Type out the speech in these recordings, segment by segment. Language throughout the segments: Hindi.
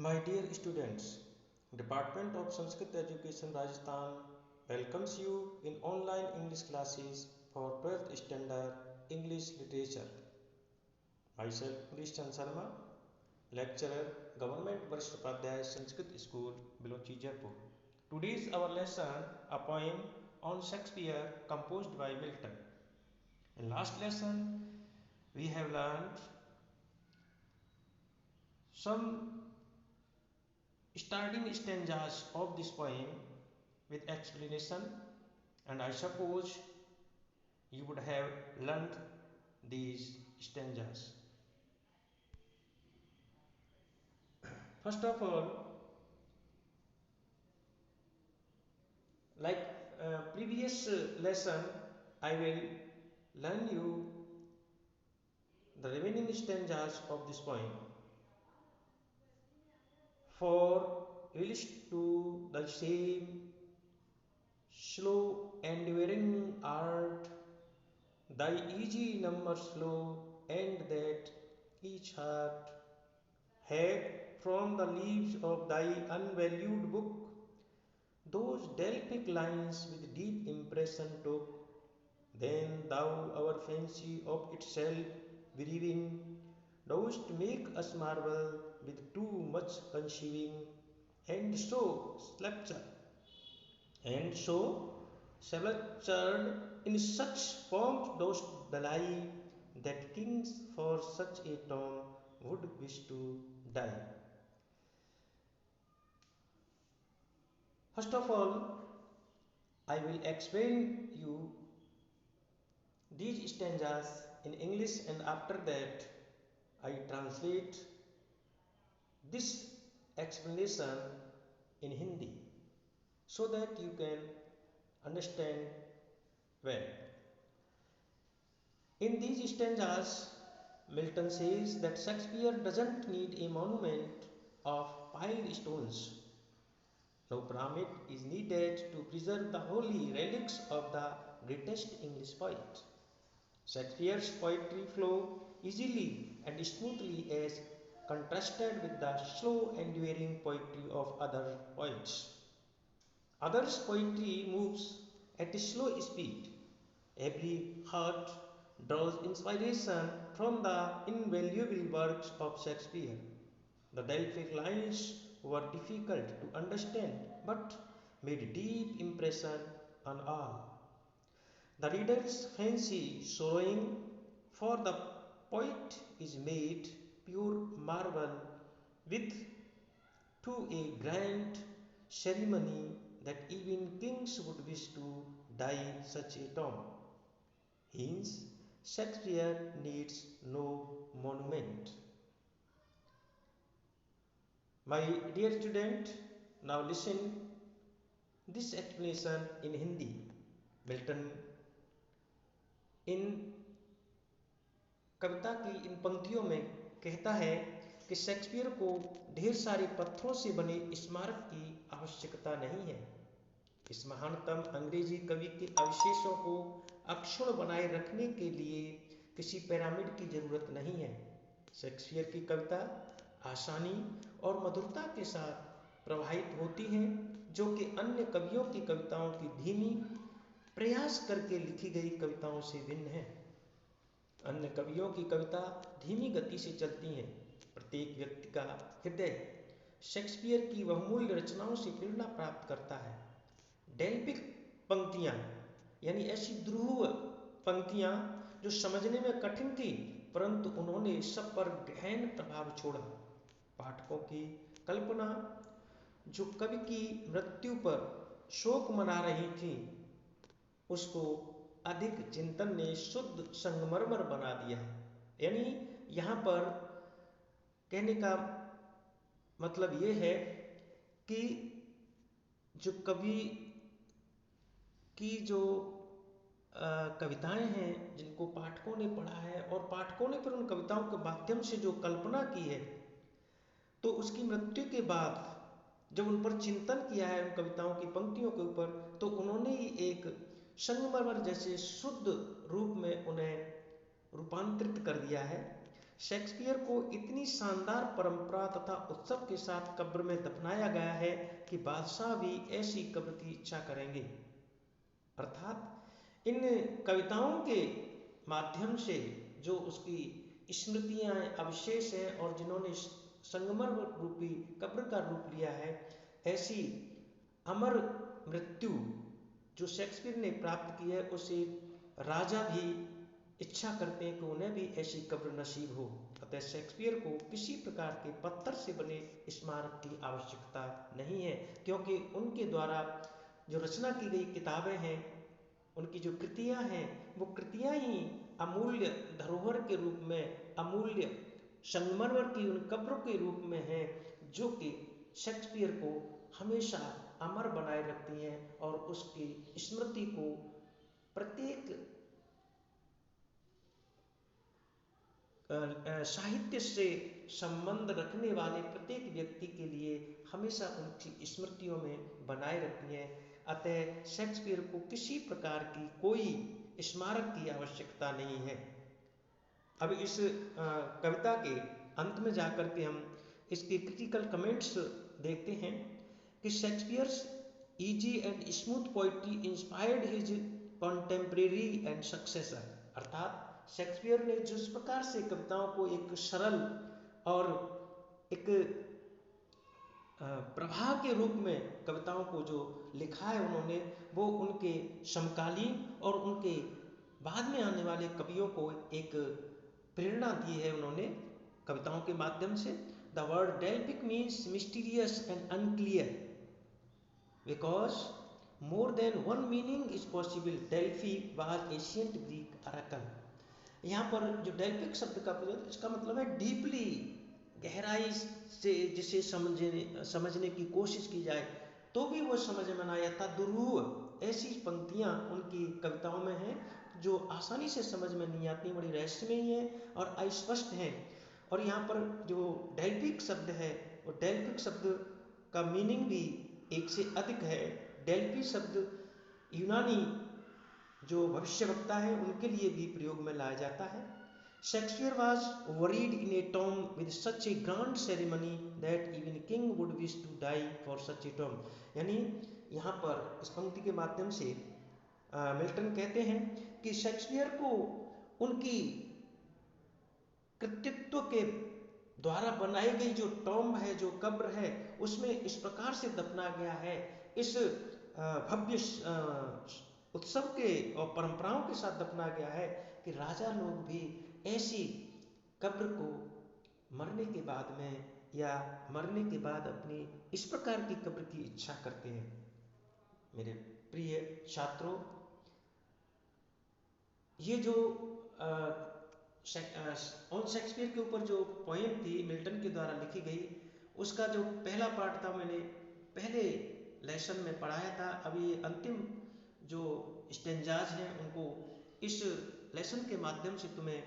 My dear students, Department of Sanskrit Education Rajasthan welcomes you in online English classes for 12th Standard English Literature. Myself Christian Sharma, lecturer, Government Varsht Upadhyay Sanskrit School, Bilochi, Jaipur. Today is our lesson, a poem on Shakespeare composed by Milton. In last lesson, we have learned some starting stanzas of this poem with explanation, and I suppose you would have learned these stanzas. First of all, like previous lesson, I will learn you the remaining stanzas of this poem. For willst to the same slow enduring art, thy easy number slow, and that each heart had from the leaves of thy unvalued book those Delphic lines with deep impression took. Then thou our fancy of itself bereaving, dost make us marvel with too much conceiving, and so sculptured in such forms dost belie, that kings for such a tomb would wish to die. First of all, I will explain you these stanzas in English, and after that I translate this explanation in Hindi so that you can understand well. In these stanzas, Milton says that Shakespeare doesn't need a monument of piled stones. No pyramid is needed to preserve the holy relics of the greatest English poet. Shakespeare's poetry flows easily and smoothly as contrasted with the slow enduring poetry of other poets. Others' poetry moves at a slow speed. Every heart draws inspiration from the invaluable works of Shakespeare. The Delphic lines were difficult to understand but made deep impression on all. The reader's fancy sorrowing for the poet is made pure marvel with to a grand ceremony, that even kings would wish to die such a tomb. Hence, Shakespeare needs no monument. My dear student, now listen this explanation in Hindi. Milton इन कविता की इन पंक्तियों में कहता है कि शेक्सपियर को ढेर सारे पत्थरों से बने स्मारक की आवश्यकता नहीं है। इस महानतम अंग्रेजी कवि के अवशेषों को अक्षुण्ण बनाए रखने के लिए किसी पिरामिड की जरूरत नहीं है। शेक्सपियर की कविता आसानी और मधुरता के साथ प्रवाहित होती है, जो कि अन्य कवियों की कविताओं की धीमी प्रयास करके लिखी गई कविताओं से भिन्न है। अन्य कवियों की कविता धीमी गति से चलती हैं। प्रत्येक व्यक्ति का हृदय शेक्सपियर की बहुमूल्य रचनाओं से प्रेरणा प्राप्त करता है। डेल्फिक पंक्तियां यानी ऐसी ध्रुव पंक्तियां जो समझने में कठिन थी, परंतु उन्होंने सब पर गहन प्रभाव छोड़ा। पाठकों की कल्पना जो कवि की मृत्यु पर शोक मना रही थी, उसको अधिक चिंतन ने शुद्ध संगमरमर बना दिया है। यानी यहाँ पर कहने का मतलब ये है कि जो कवि की जो कविताएं हैं, जिनको पाठकों ने पढ़ा है और पाठकों ने फिर उन कविताओं के माध्यम से जो कल्पना की है, तो उसकी मृत्यु के बाद जब उन पर चिंतन किया है, उन कविताओं की पंक्तियों के ऊपर, तो उन्होंने ही एक संगमरमर जैसे शुद्ध रूप में उन्हें रूपांतरित कर दिया है। शेक्सपियर को इतनी शानदार परंपरा तथा उत्सव के साथ कब्र में दफनाया गया है कि बादशाह भी ऐसी कब्र की इच्छा करेंगे। अर्थात इन कविताओं के माध्यम से जो उसकी स्मृतियाँ अवशेष हैं और जिन्होंने संगमरमर रूपी कब्र का रूप लिया है, ऐसी अमर मृत्यु जो शेक्सपियर ने प्राप्त की है, उसे राजा भी इच्छा करते हैं कि उन्हें भी ऐसी कब्र नसीब हो। अतः शेक्सपियर को किसी प्रकार के पत्थर से बने स्मारक की आवश्यकता नहीं है, क्योंकि उनके द्वारा जो रचना की गई किताबें हैं, उनकी जो कृतियाँ हैं, वो कृतियाँ ही अमूल्य धरोहर के रूप में, अमूल्य संगमरमर की उन कब्रों के रूप में हैं, जो कि शेक्सपियर को हमेशा अमर बनाए रखती हैं और उसकी स्मृति को प्रत्येक साहित्य से संबंध रखने वाले प्रत्येक व्यक्ति के लिए हमेशा उनकी स्मृतियों में बनाए रखती हैं। अतः शेक्सपियर को किसी प्रकार की कोई स्मारक की आवश्यकता नहीं है। अब इस कविता के अंत में जाकर के हम इसके क्रिटिकल कमेंट्स देखते हैं कि Shakespeare's easy and smooth poetry inspired his contemporary and successor. अर्थात शेक्सपियर ने जिस प्रकार से कविताओं को एक सरल और एक प्रवाह के रूप में कविताओं को जो लिखा है उन्होंने, वो उनके समकालीन और उनके बाद में आने वाले कवियों को एक प्रेरणा दी है उन्होंने कविताओं के माध्यम से। The word Delphic means mysterious and unclear because more than one meaning is possible. Delphi was ancient Greek oracle. यहाँ पर जो डेल्फिक शब्द का प्रयोग, इसका मतलब है डीपली, गहराई से जिसे समझने की कोशिश की जाए तो भी वो समझ में ना आता। दुरूह ऐसी पंक्तियाँ उनकी कविताओं में हैं जो आसानी से समझ में नहीं आती, बड़ी रहस्यमयी हैं और अस्पष्ट हैं। और यहाँ पर जो डेल्फिक शब्द है, वो डेल्फिक शब्द का मीनिंग भी एक से अधिक है। डेल्फी शब्द यूनानी जो भविष्यवक्ता है उनके लिए भी प्रयोग में लाया जाता है। Shakespeare was buried in a tomb with such a grand ceremony that even king would wish to die for such a tomb. यानी यहाँ पर इस पंक्ति के माध्यम से मिल्टन कहते हैं कि शेक्सपियर को उनकी कृतित्व के द्वारा बनाई गई जो टॉम्ब है, जो कब्र है, उसमें इस प्रकार से दफना गया है, इस भव्य उत्सव के और परंपराओं के साथ दफना गया है कि राजा लोग भी ऐसी कब्र को मरने के बाद में या मरने के बाद अपनी इस प्रकार की कब्र की इच्छा करते हैं। मेरे प्रिय छात्रों, ये जो ऑन शेक्सपियर के ऊपर जो पोएम थी मिल्टन के द्वारा लिखी गई, उसका जो पहला पार्ट था मैंने पहले लेसन में पढ़ाया था। अभी अंतिम जो स्टेंजाज हैं उनको इस लेसन के माध्यम से तुम्हें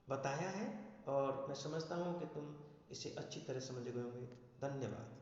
बताया है और मैं समझता हूँ कि तुम इसे अच्छी तरह समझ गए होंगे। धन्यवाद।